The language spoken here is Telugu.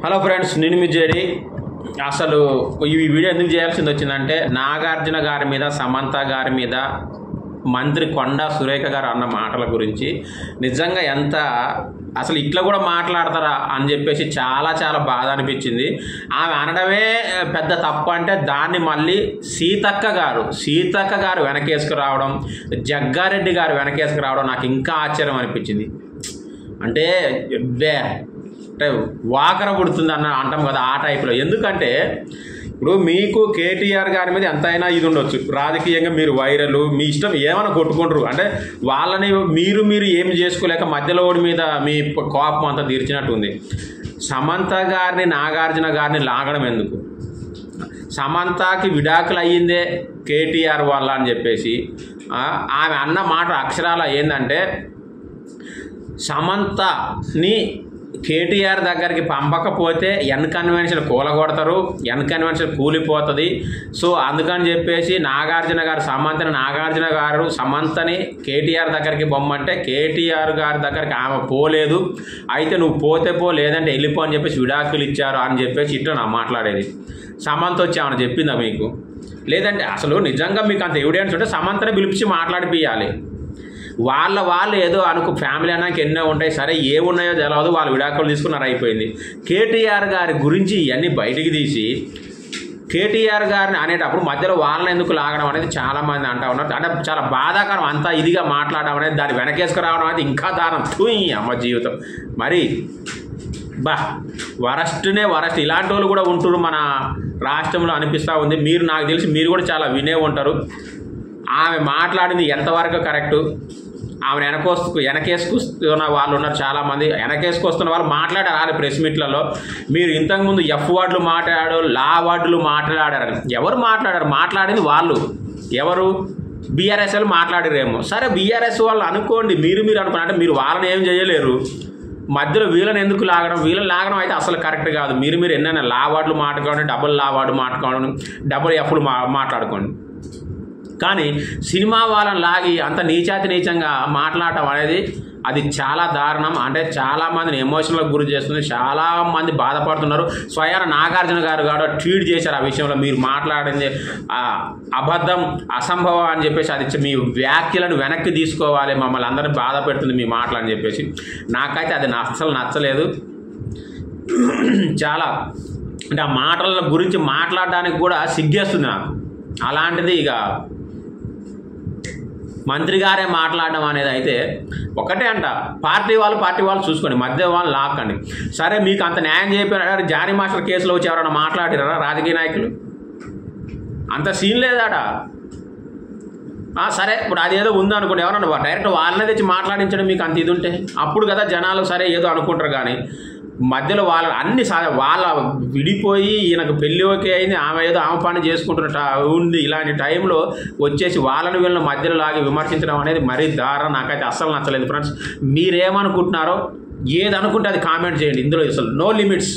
హలో ఫ్రెండ్స్, నేను మీ జేడి. అసలు ఈ వీడియో ఎందుకు చేయాల్సింది వచ్చిందంటే, నాగార్జున గారి మీద, సమంత గారి మీద మంత్రి కొండా సురేఖ గారు అన్న మాటల గురించి నిజంగా ఎంత అసలు ఇట్లా కూడా మాట్లాడతారా అని చెప్పేసి చాలా చాలా బాధ అనిపించింది. ఆమె అనడమే పెద్ద తప్పు అంటే దాన్ని మళ్ళీ సీతక్క గారు వెనకేసుకురావడం, జగ్గారెడ్డి గారు వెనకేసుకురావడం నాకు ఇంకా ఆశ్చర్యం అనిపించింది. అంటే వాకర పుడుతుంది అంటాం కదా, ఆ టైప్లో. ఎందుకంటే ఇప్పుడు మీకు కేటీఆర్ గారి మీద ఎంతైనా ఇది ఉండొచ్చు, రాజకీయంగా మీరు వైరల్, మీ ఇష్టం ఏమైనా కొట్టుకుంటారు, అంటే వాళ్ళని మీరు ఏమి చేసుకోలేక మధ్యలో మీద మీ కోపం అంతా తీర్చినట్టుంది. సమంత గారిని, నాగార్జున గారిని లాగడం ఎందుకు? సమంతకి విడాకులు అయ్యిందే కేటీఆర్ వల్ల అని చెప్పేసి ఆమె అన్న మాట అక్షరాల ఏంటంటే, సమంతని కేటీఆర్ దగ్గరికి పంపకపోతే ఎన్ కన్వెన్షన్ కూలగొడతారు, ఎన్ కన్వెన్షన్ కూలిపోతుంది. సో అందుకని చెప్పేసి నాగార్జున గారు సమంతని కేటీఆర్ దగ్గరికి బొమ్మంటే కేటీఆర్ గారి దగ్గరికి ఆమె పోలేదు, అయితే నువ్వు పోతే పో, లేదంటే వెళ్ళిపో అని చెప్పేసి విడాకులు ఇచ్చారు అని చెప్పేసి ఇట్లా నా మాట్లాడేది. సమంత వచ్చి ఆమె చెప్పిందా మీకు? లేదంటే అసలు నిజంగా మీకు అంత ఎవిడెన్స్ ఉంటే సమంతని పిలిపించి మాట్లాడిపియాలి. వాళ్ళు ఏదో ఫ్యామిలీ అన్నాక ఎన్నో ఉంటాయి, సరే ఏమున్నాయో తెలియదు, వాళ్ళు విడాకులు తీసుకున్నారు, అయిపోయింది. కేటీఆర్ గారి గురించి ఇవన్నీ బయటికి తీసి కేటీఆర్ గారిని అనేటప్పుడు మధ్యలో వాళ్ళని ఎందుకు లాగడం అనేది చాలామంది అంటూ ఉన్నారు. అంటే చాలా బాధాకరం, అంతా ఇదిగా మాట్లాడడం అనేది, దాన్ని వెనకేసుకురావడం అనేది ఇంకా దారుణం. అమ్మ జీవితం మరి వరస్ట్. ఇలాంటి వాళ్ళు కూడా ఉంటున్నారు మన రాష్ట్రంలో అనిపిస్తూ ఉంది. నాకు తెలిసి మీరు కూడా చాలా వినే ఉంటారు. ఆమె మాట్లాడింది ఎంతవరకు కరెక్టు? ఆమె వెనకేసుకొస్తున్న వాళ్ళు ఉన్నారు చాలామంది. వెనకేసుకొస్తున్న వాళ్ళు మాట్లాడారు వాళ్ళ ప్రెస్ మీట్లలో. మీరు ఇంతకుముందు ఎఫ్ వర్డ్లు మాట్లాడారు, లా వర్డ్లు మాట్లాడారు. ఎవరు మాట్లాడారు? మాట్లాడింది వాళ్ళు. ఎవరు? బీఆర్ఎస్ వాళ్ళు మాట్లాడారేమో. సరే బీఆర్ఎస్ వాళ్ళు అనుకోండి, మీరు అనుకోండి. అంటే మీరు వాళ్ళని ఏం చేయలేరు. మధ్యలో వీళ్ళని ఎందుకు లాగడం? వీళ్ళని లాగడం అయితే అసలు కరెక్ట్ కాదు. మీరు ఎన్నైనా లా వర్డ్లు మాట్లాడుకోండి, డబుల్ లా వర్డ్ మాట్లాడుకోండి, డబుల్ ఎఫ్లు మాట్లాడుకోండి. కానీ సినిమా వాళ్ళని లాగి అంత నీచంగా మాట్లాడటం అనేది అది చాలా దారుణం. అంటే చాలామందిని ఎమోషనల్గా గురి చేస్తుంది, చాలామంది బాధపడుతున్నారు. స్వయాన నాగార్జున గారు ట్వీట్ చేశారు ఆ విషయంలో, మీరు మాట్లాడింది అబద్ధం, అసంభవం అని చెప్పేసి, అది మీ వ్యాఖ్యలను వెనక్కి తీసుకోవాలి, మమ్మల్ని అందరినీ బాధ పెడుతుంది మీ మాటలు అని చెప్పేసి. నాకైతే అది అసలు నచ్చలేదు. చాలా అంటే ఆ మాటల గురించి మాట్లాడడానికి కూడా సిగ్గేస్తుంది నాకు. అలాంటిది ఇక మంత్రి గారే మాట్లాడడం అనేది అయితే ఒకటే అంట, పార్టీ వాళ్ళు చూసుకోండి, మధ్య వాళ్ళు లాక్కండి. సరే మీకు అంత న్యాయం చేయకపోయినా జానీ మాస్టర్ కేసులో వచ్చి ఎవరైనా మాట్లాడారా రాజకీయ నాయకులు? అంత సీన్ లేదాడా? సరే ఇప్పుడు అదేదో ఉందనుకోండి, ఎవరన్నా డైరెక్ట్ వాళ్ళనే తెచ్చి మాట్లాడించడం మీకు అంత ఇది ఉంటే అప్పుడు కదా జనాలు సరే ఏదో అనుకుంటారు. కానీ మధ్యలో వాళ్ళ విడిపోయి ఈయనకు పెళ్ళి ఓకే అయింది, ఆమె ఏదో ఆమె పని చేసుకుంటున్నట్టు ఉంది. ఇలాంటి టైంలో వచ్చేసి వీళ్ళని మధ్యలో లాగి విమర్శించడం అనేది మరీ దారుణం. నాకైతే అస్సలు నచ్చలేదు. ఫ్రెండ్స్, మీరేమనుకుంటున్నారో ఏది అనుకుంటే అది కామెంట్ చేయండి. ఇందులో అసలు నో లిమిట్స్.